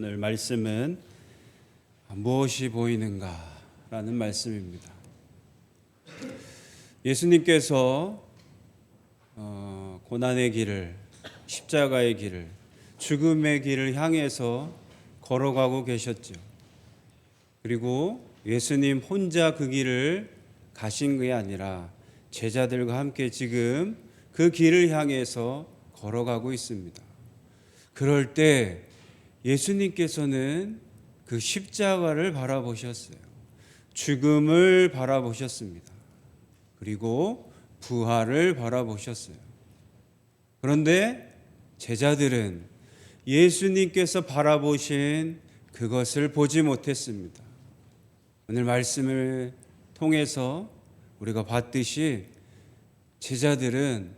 오늘 말씀은 무엇이 보이는가 라는 말씀입니다. 예수님께서 고난의 길을, 십자가의 길을, 죽음의 길을 향해서 걸어가고 계셨죠. 그리고 예수님 혼자 그 길을 가신 게 아니라 제자들과 함께 지금 그 길을 향해서 걸어가고 있습니다. 그럴 때 예수님께서는 그 십자가를 바라보셨어요. 죽음을 바라보셨습니다. 그리고 부활을 바라보셨어요. 그런데 제자들은 예수님께서 바라보신 그것을 보지 못했습니다. 오늘 말씀을 통해서 우리가 봤듯이 제자들은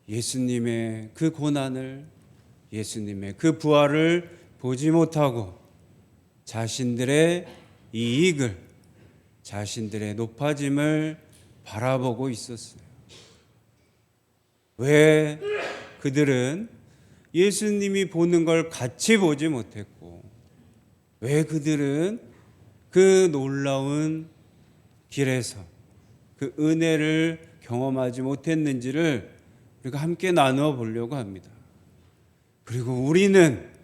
예수님의 그 고난을, 예수님의 그 부활을 보지 못하고 자신들의 이익을, 자신들의 높아짐을 바라보고 있었어요. 왜 그들은 예수님이 보는 걸 같이 보지 못했고, 왜 그들은 그 놀라운 길에서 그 은혜를 경험하지 못했는지를 우리가 함께 나누어 보려고 합니다. 그리고 우리는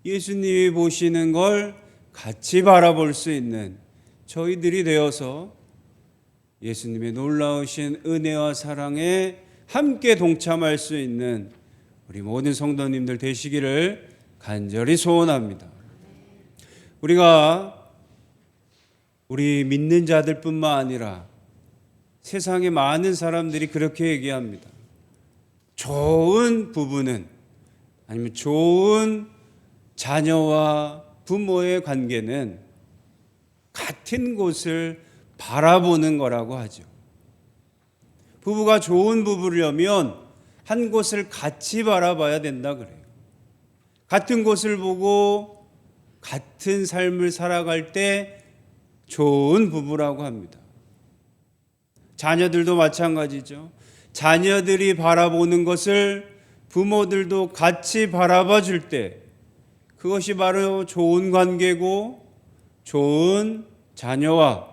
예수님이 보시는 걸 같이 바라볼 수 있는 저희들이 되어서 예수님의 놀라우신 은혜와 사랑에 함께 동참할 수 있는 우리 모든 성도님들 되시기를 간절히 소원합니다. 우리 믿는 자들뿐만 아니라 세상의 많은 사람들이 그렇게 얘기합니다. 좋은 부부는, 아니면 좋은 자녀와 부모의 관계는 같은 곳을 바라보는 거라고 하죠. 부부가 좋은 부부려면 한 곳을 같이 바라봐야 된다 그래요. 같은 곳을 보고 같은 삶을 살아갈 때 좋은 부부라고 합니다. 자녀들도 마찬가지죠. 자녀들이 바라보는 것을 부모들도 같이 바라봐 줄 때 그것이 바로 좋은 관계고 좋은 자녀와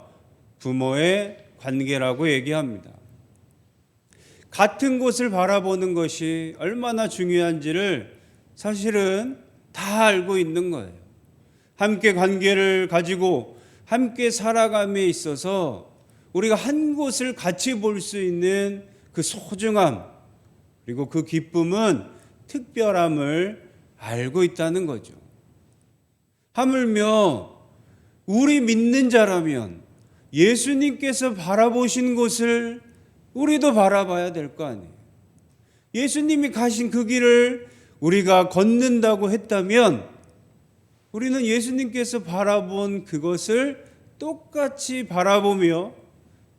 부모의 관계라고 얘기합니다. 같은 곳을 바라보는 것이 얼마나 중요한지를 사실은 다 알고 있는 거예요. 함께 관계를 가지고 함께 살아감에 있어서 우리가 한 곳을 같이 볼 수 있는 그 소중함, 그리고 그 기쁨은 특별함을 알고 있다는 거죠. 하물며 우리 믿는 자라면 예수님께서 바라보신 곳을 우리도 바라봐야 될 거 아니에요. 예수님이 가신 그 길을 우리가 걷는다고 했다면 우리는 예수님께서 바라본 그것을 똑같이 바라보며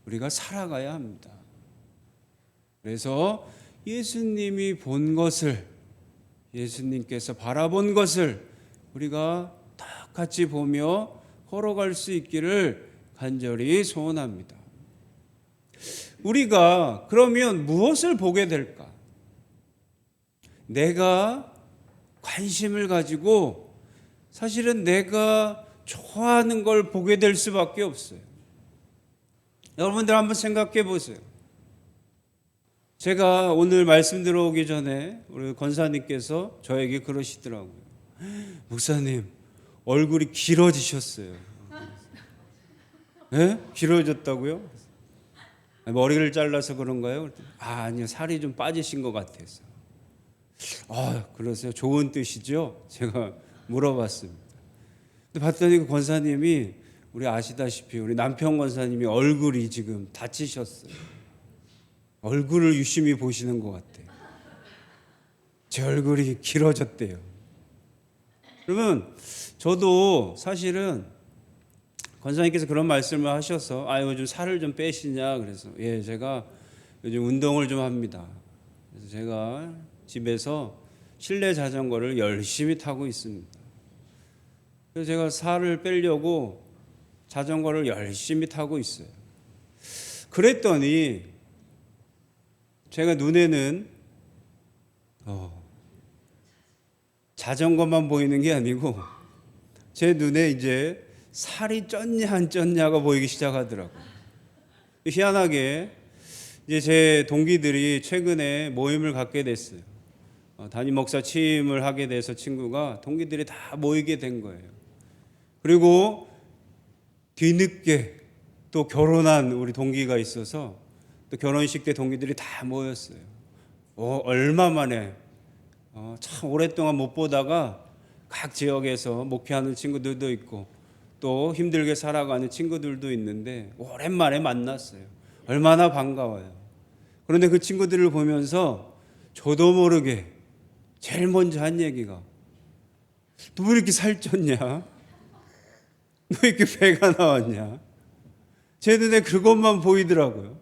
우리가 살아가야 합니다. 그래서 예수님이 본 것을, 예수님께서 바라본 것을 우리가 똑같이 보며 걸어갈 수 있기를 간절히 소원합니다. 우리가 그러면 무엇을 보게 될까? 내가 관심을 가지고 사실은 내가 좋아하는 걸 보게 될 수밖에 없어요. 여러분들 한번 생각해 보세요. 제가 오늘 말씀 들어오기 전에 우리 권사님께서 저에게 그러시더라고요. 목사님, 얼굴이 길어지셨어요. 네? 길어졌다고요? 머리를 잘라서 그런가요? 아니요, 살이 좀 빠지신 것 같아서. 그러세요? 좋은 뜻이죠? 제가 물어봤습니다. 근데 봤더니 그 권사님이, 우리 아시다시피 우리 남편 권사님이 얼굴이 지금 다치셨어요. 얼굴을 유심히 보시는 것 같아요. 제 얼굴이 길어졌대요. 그러면 저도 사실은 권사님께서 그런 말씀을 하셔서 요즘 살을 좀 빼시냐 그래서 제가 요즘 운동을 좀 합니다. 그래서 제가 집에서 실내 자전거를 열심히 타고 있습니다. 그래서 제가 살을 빼려고 자전거를 열심히 타고 있어요. 그랬더니 제가 눈에는 자전거만 보이는 게 아니고 제 눈에 이제 살이 쪘냐 안 쪘냐가 보이기 시작하더라고요. 희한하게 이제 제 동기들이 최근에 모임을 갖게 됐어요. 담임 목사 취임을 하게 돼서 친구가 동기들이 다 모이게 된 거예요. 그리고 뒤늦게 또 결혼한 우리 동기가 있어서 또 결혼식 때 동기들이 다 모였어요. 얼마 만에 참 오랫동안 못 보다가 각 지역에서 목회하는 친구들도 있고 또 힘들게 살아가는 친구들도 있는데 오랜만에 만났어요. 얼마나 반가워요. 그런데 그 친구들을 보면서 저도 모르게 제일 먼저 한 얘기가, 너 왜 이렇게 살쪘냐? 너 왜 이렇게 배가 나왔냐? 제 눈에 그것만 보이더라고요.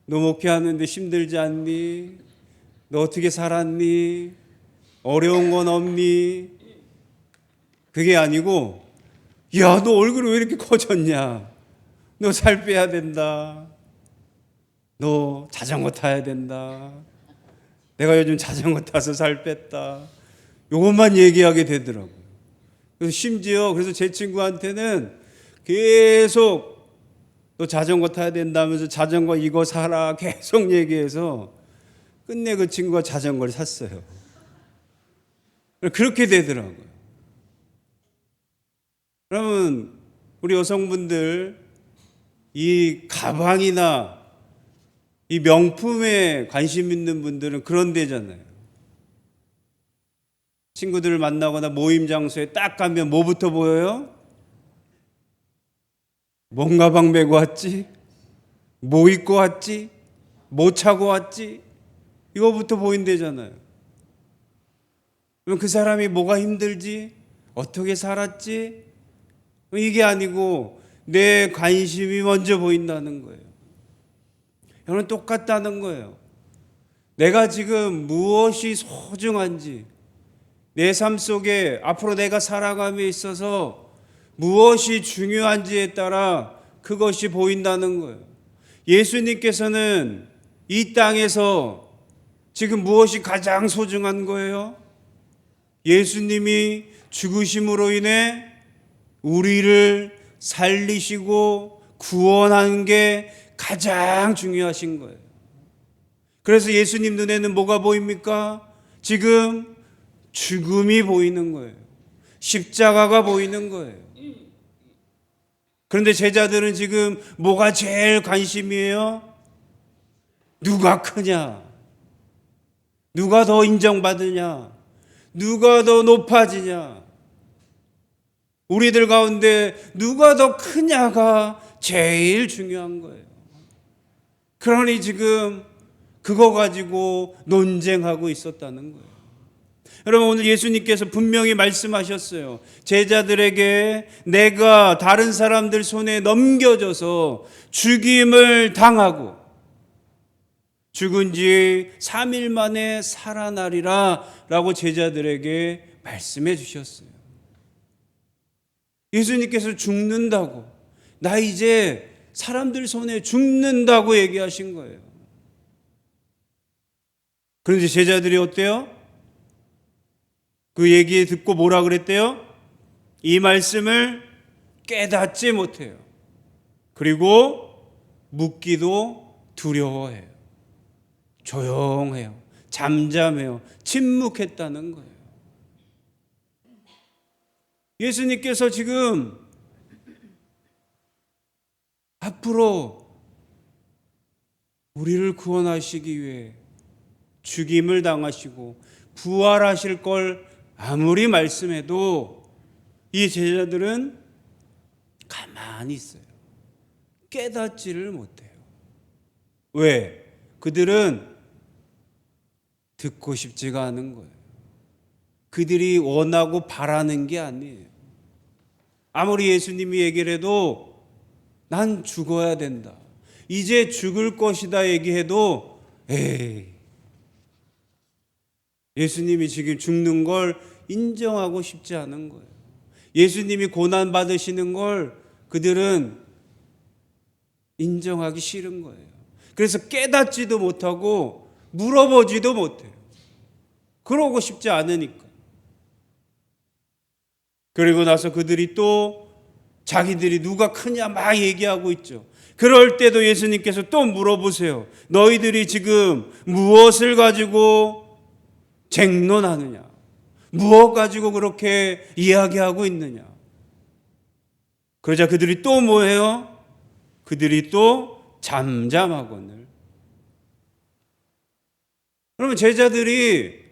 너 목회하는데 힘들지 않니? 너 어떻게 살았니? 어려운 건 없니? 그게 아니고, 야, 너 얼굴이 왜 이렇게 커졌냐? 너 살 빼야 된다. 너 자전거 타야 된다. 내가 요즘 자전거 타서 살 뺐다. 요것만 얘기하게 되더라고요. 그래서 심지어 그래서 제 친구한테는 계속 너 자전거 타야 된다면서 자전거 이거 사라 계속 얘기해서 끝내 그 친구가 자전거를 샀어요. 그렇게 되더라고요. 그러면 우리 여성분들 이 가방이나 이 명품에 관심 있는 분들은 그런 데잖아요. 친구들을 만나거나 모임 장소에 딱 가면 뭐부터 보여요? 뭔 가방 메고 왔지? 뭐 입고 왔지? 뭐 차고 왔지? 이거부터 보인대잖아요. 그럼 그 사람이 뭐가 힘들지? 어떻게 살았지? 이게 아니고 내 관심이 먼저 보인다는 거예요. 이거는 똑같다는 거예요. 내가 지금 무엇이 소중한지, 내 삶 속에 앞으로 내가 살아감에 있어서 무엇이 중요한지에 따라 그것이 보인다는 거예요. 예수님께서는 이 땅에서 지금 무엇이 가장 소중한 거예요? 예수님이 죽으심으로 인해 우리를 살리시고 구원한 게 가장 중요하신 거예요. 그래서 예수님 눈에는 뭐가 보입니까? 지금 죽음이 보이는 거예요. 십자가가 보이는 거예요. 그런데 제자들은 지금 뭐가 제일 관심이에요? 누가 크냐? 누가 더 인정받으냐? 누가 더 높아지냐? 우리들 가운데 누가 더 크냐가 제일 중요한 거예요. 그러니 지금 그거 가지고 논쟁하고 있었다는 거예요. 여러분, 오늘 예수님께서 분명히 말씀하셨어요. 제자들에게 내가 다른 사람들 손에 넘겨져서 죽임을 당하고 죽은 지 3일 만에 살아나리라 라고 제자들에게 말씀해 주셨어요. 예수님께서 죽는다고, 나 이제 사람들 손에 죽는다고 얘기하신 거예요. 그런데 제자들이 어때요? 그 얘기 듣고 뭐라 그랬대요? 이 말씀을 깨닫지 못해요. 그리고 묻기도 두려워해요. 조용해요. 잠잠해요. 침묵했다는 거예요. 예수님께서 지금 앞으로 우리를 구원하시기 위해 죽임을 당하시고 부활하실 걸 아무리 말씀해도 이 제자들은 가만히 있어요. 깨닫지를 못해요. 왜? 그들은 듣고 싶지가 않은 거예요. 그들이 원하고 바라는 게 아니에요. 아무리 예수님이 얘기를 해도 난 죽어야 된다, 이제 죽을 것이다 얘기해도 에이, 예수님이 지금 죽는 걸 인정하고 싶지 않은 거예요. 예수님이 고난 받으시는 걸 그들은 인정하기 싫은 거예요. 그래서 깨닫지도 못하고 물어보지도 못해요. 그러고 싶지 않으니까. 그리고 나서 그들이 또 자기들이 누가 크냐 막 얘기하고 있죠. 그럴 때도 예수님께서 또 물어보세요. 너희들이 지금 무엇을 가지고 쟁론하느냐? 무엇 가지고 그렇게 이야기하고 있느냐? 그러자 그들이 또 뭐예요? 그들이 또 잠잠하거늘. 그러면 제자들이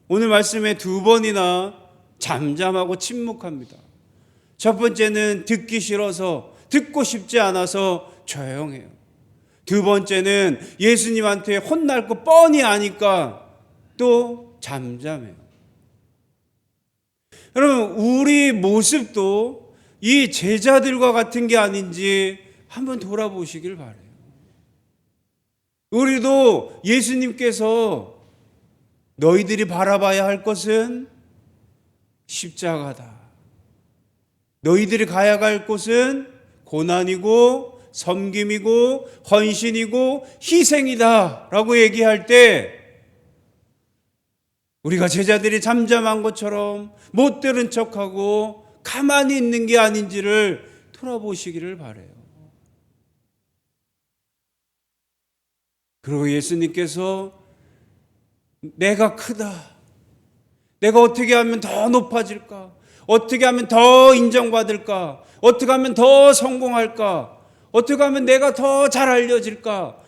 오늘 말씀에 두 번이나 잠잠하고 침묵합니다. 첫 번째는 듣기 싫어서, 듣고 싶지 않아서 조용해요. 두 번째는 예수님한테 혼날 거 뻔히 아니까 또 잠잠해요. 여러분, 우리 모습도 이 제자들과 같은 게 아닌지 한번 돌아보시길 바라요. 우리도 예수님께서 너희들이 바라봐야 할 것은 십자가다. 너희들이 가야 갈 곳은 고난이고 섬김이고 헌신이고 희생이다 라고 얘기할 때 우리가 제자들이 잠잠한 것처럼 못 들은 척하고 가만히 있는 게 아닌지를 돌아보시기를 바라요. 그리고 예수님께서 내가 크다. 내가 어떻게 하면 더 높아질까? 어떻게 하면 더 인정받을까? 어떻게 하면 더 성공할까? 어떻게 하면 내가 더 잘 알려질까?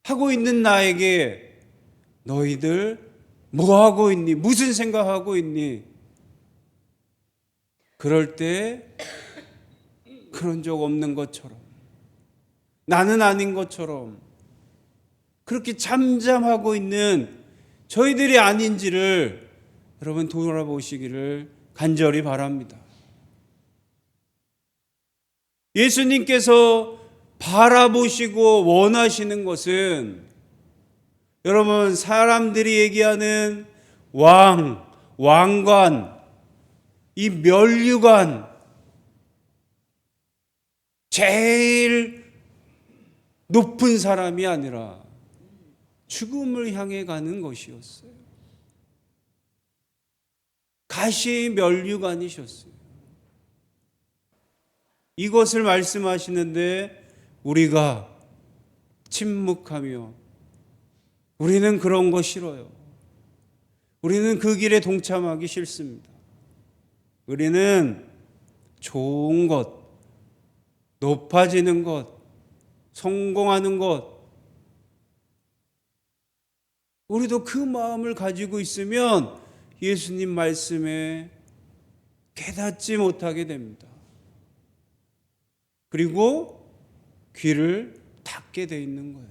하고 있는 나에게 너희들 뭐 하고 있니? 무슨 생각하고 있니? 그럴 때 그런 적 없는 것처럼, 나는 아닌 것처럼 그렇게 잠잠하고 있는 저희들이 아닌지를 여러분 돌아보시기를 간절히 바랍니다. 예수님께서 바라보시고 원하시는 것은 여러분 사람들이 얘기하는 왕관, 이 면류관, 제일 높은 사람이 아니라 죽음을 향해 가는 것이었어요. 가시의 면류관이셨어요. 이것을 말씀하시는데 우리가 침묵하며 우리는 그런 거 싫어요. 우리는 그 길에 동참하기 싫습니다. 우리는 좋은 것, 높아지는 것, 성공하는 것, 우리도 그 마음을 가지고 있으면 예수님 말씀에 깨닫지 못하게 됩니다. 그리고 귀를 닫게 돼 있는 거예요.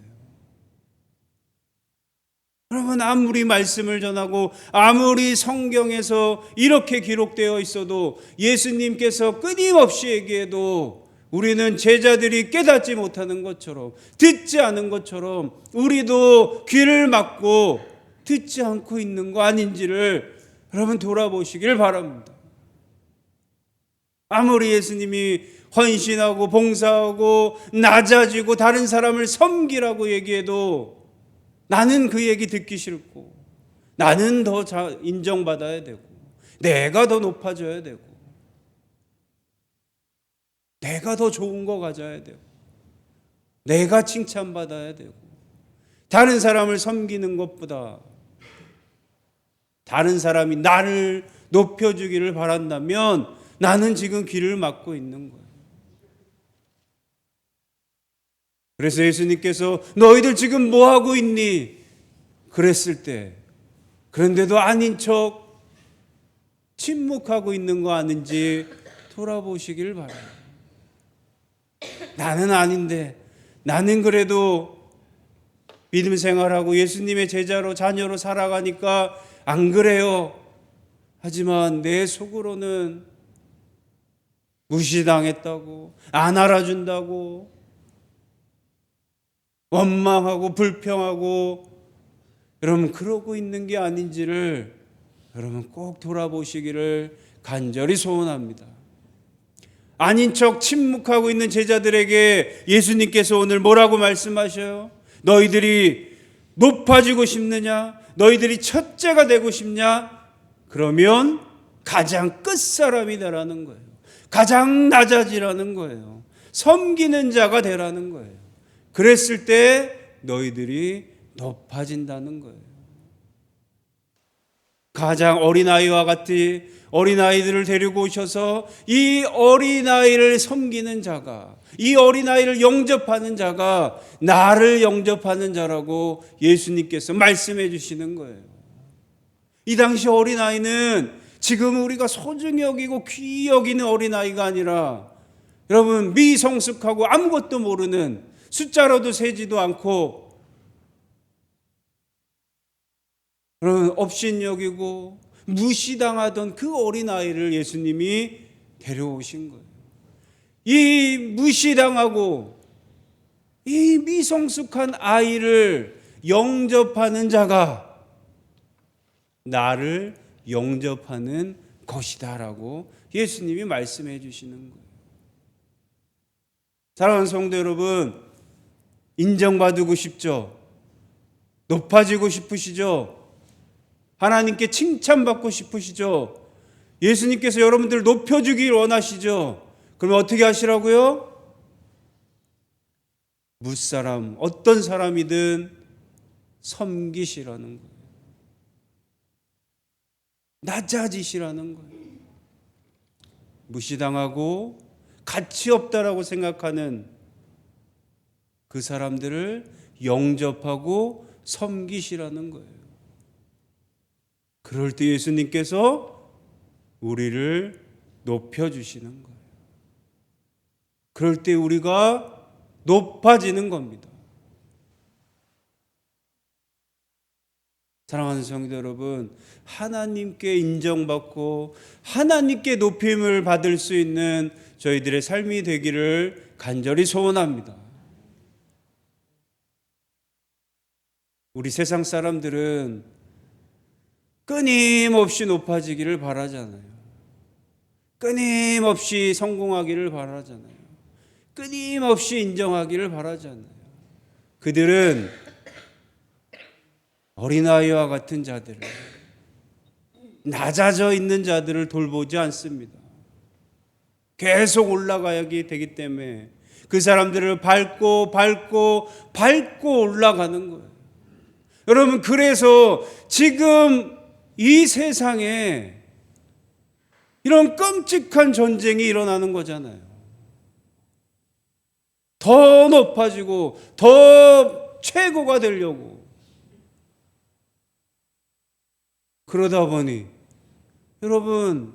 여러분, 아무리 말씀을 전하고 아무리 성경에서 이렇게 기록되어 있어도 예수님께서 끊임없이 얘기해도 우리는 제자들이 깨닫지 못하는 것처럼, 듣지 않은 것처럼 우리도 귀를 막고 듣지 않고 있는 거 아닌지를 여러분 돌아보시길 바랍니다. 아무리 예수님이 헌신하고 봉사하고 낮아지고 다른 사람을 섬기라고 얘기해도 나는 그 얘기 듣기 싫고, 나는 더 인정받아야 되고, 내가 더 높아져야 되고, 내가 더 좋은 거 가져야 되고, 내가 칭찬받아야 되고, 다른 사람을 섬기는 것보다 다른 사람이 나를 높여주기를 바란다면 나는 지금 귀를 막고 있는 거예요. 그래서 예수님께서 너희들 지금 뭐 하고 있니? 그랬을 때, 그런데도 아닌 척 침묵하고 있는 거 아닌지 돌아보시길 바라요. 나는 아닌데, 나는 그래도 믿음 생활하고 예수님의 제자로 자녀로 살아가니까 안 그래요. 하지만 내 속으로는 무시당했다고, 안 알아준다고, 원망하고 불평하고, 여러분 그러고 있는 게 아닌지를 여러분 꼭 돌아보시기를 간절히 소원합니다. 아닌 척 침묵하고 있는 제자들에게 예수님께서 오늘 뭐라고 말씀하셔요? 너희들이 높아지고 싶느냐? 너희들이 첫째가 되고 싶냐? 그러면 가장 끝사람이 되라는 거예요. 가장 낮아지라는 거예요. 섬기는 자가 되라는 거예요. 그랬을 때 너희들이 높아진다는 거예요. 가장 어린아이와 같이 어린아이들을 데리고 오셔서 이 어린아이를 섬기는 자가, 이 어린아이를 영접하는 자가 나를 영접하는 자라고 예수님께서 말씀해 주시는 거예요. 이 당시 어린아이는 지금 우리가 소중히 여기고 귀히 여기는 어린아이가 아니라 여러분 미성숙하고 아무것도 모르는 숫자로도 세지도 않고 여러분 업신여기고 무시당하던 그 어린아이를 예수님이 데려오신 거예요. 이 무시당하고 이 미성숙한 아이를 영접하는 자가 나를 영접하는 것이다라고 예수님이 말씀해 주시는 거예요. 사랑하는 성도 여러분, 인정받고 싶죠? 높아지고 싶으시죠? 하나님께 칭찬받고 싶으시죠? 예수님께서 여러분들을 높여주길 원하시죠? 그러면 어떻게 하시라고요? 무사람, 어떤 사람이든 섬기시라는 거예요. 낮아지시라는 거예요. 무시당하고 가치 없다라고 생각하는 그 사람들을 영접하고 섬기시라는 거예요. 그럴 때 예수님께서 우리를 높여주시는 거예요. 그럴 때 우리가 높아지는 겁니다. 사랑하는 성도 여러분, 하나님께 인정받고 하나님께 높임을 받을 수 있는 저희들의 삶이 되기를 간절히 소원합니다. 우리 세상 사람들은 끊임없이 높아지기를 바라잖아요. 끊임없이 성공하기를 바라잖아요. 끊임없이 인정하기를 바라잖아요. 그들은 어린아이와 같은 자들을, 낮아져 있는 자들을 돌보지 않습니다. 계속 올라가야 되기 때문에 그 사람들을 밟고 올라가는 거예요. 여러분, 그래서 지금 이 세상에 이런 끔찍한 전쟁이 일어나는 거잖아요. 더 높아지고 더 최고가 되려고. 그러다 보니 여러분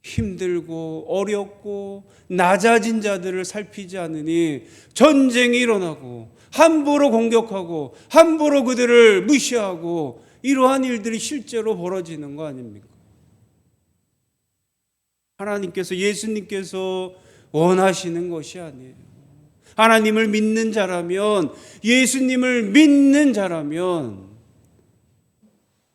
힘들고 어렵고 낮아진 자들을 살피지 않으니 전쟁이 일어나고 함부로 공격하고 함부로 그들을 무시하고 이러한 일들이 실제로 벌어지는 거 아닙니까? 하나님께서, 예수님께서 원하시는 것이 아니에요. 하나님을 믿는 자라면, 예수님을 믿는 자라면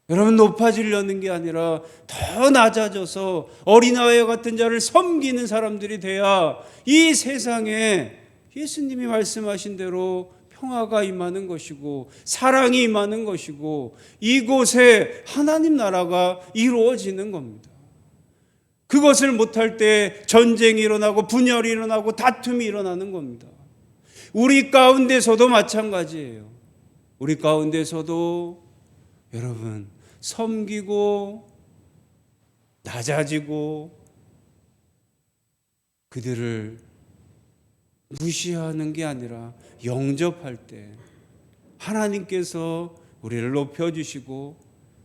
여러분 높아지려는 게 아니라 더 낮아져서 어린아이와 같은 자를 섬기는 사람들이 돼야 이 세상에 예수님이 말씀하신 대로 평화가 임하는 것이고 사랑이 임하는 것이고 이곳에 하나님 나라가 이루어지는 겁니다. 그것을 못할 때 전쟁이 일어나고 분열이 일어나고 다툼이 일어나는 겁니다. 우리 가운데서도 마찬가지예요. 우리 가운데서도 여러분 섬기고 낮아지고 그들을 무시하는 게 아니라 영접할 때 하나님께서 우리를 높여주시고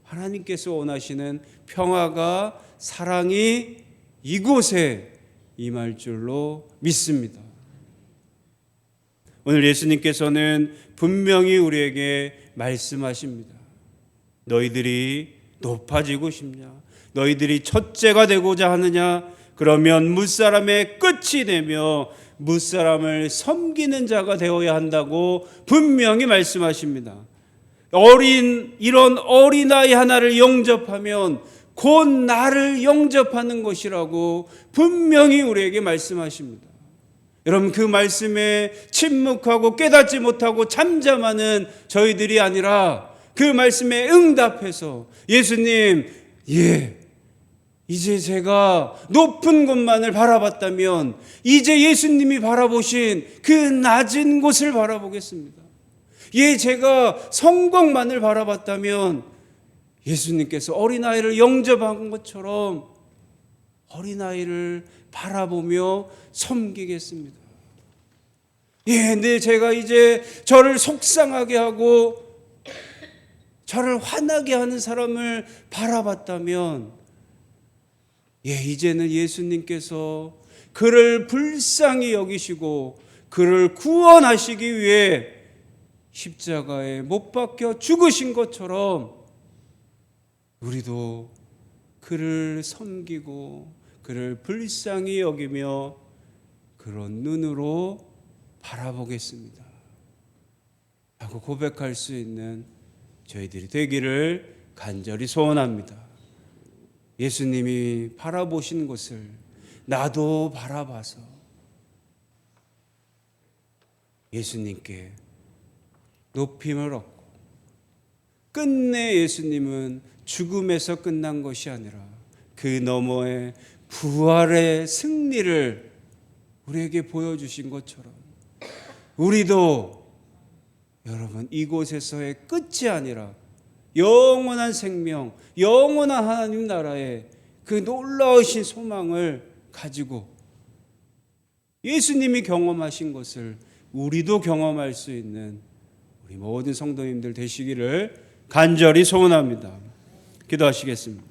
하나님께서 원하시는 평화가, 사랑이 이곳에 임할 줄로 믿습니다. 오늘 예수님께서는 분명히 우리에게 말씀하십니다. 너희들이 높아지고 싶냐? 너희들이 첫째가 되고자 하느냐? 그러면 무사람의 끝이 되며 무사람을 섬기는 자가 되어야 한다고 분명히 말씀하십니다. 이런 어린아이 하나를 영접하면 곧 나를 영접하는 것이라고 분명히 우리에게 말씀하십니다. 여러분, 그 말씀에 침묵하고 깨닫지 못하고 잠잠하는 저희들이 아니라 그 말씀에 응답해서 예수님, 이제 제가 높은 곳만을 바라봤다면 이제 예수님이 바라보신 그 낮은 곳을 바라보겠습니다. 제가 성공만을 바라봤다면 예수님께서 어린아이를 영접한 것처럼 어린아이를 바라보며 섬기겠습니다. 근데 제가 이제 저를 속상하게 하고 저를 화나게 하는 사람을 바라봤다면 이제는 예수님께서 그를 불쌍히 여기시고 그를 구원하시기 위해 십자가에 못 박혀 죽으신 것처럼 우리도 그를 섬기고 그를 불쌍히 여기며 그런 눈으로 바라보겠습니다 하고 고백할 수 있는 저희들이 되기를 간절히 소원합니다. 예수님이 바라보신 곳을 나도 바라봐서 예수님께 높임을 얻고, 끝내 예수님은 죽음에서 끝난 것이 아니라 그 너머의 부활의 승리를 우리에게 보여주신 것처럼 우리도 여러분 이곳에서의 끝이 아니라 영원한 생명, 영원한 하나님 나라의 그 놀라우신 소망을 가지고 예수님이 경험하신 것을 우리도 경험할 수 있는 우리 모든 성도님들 되시기를 간절히 소원합니다. 기도하시겠습니다.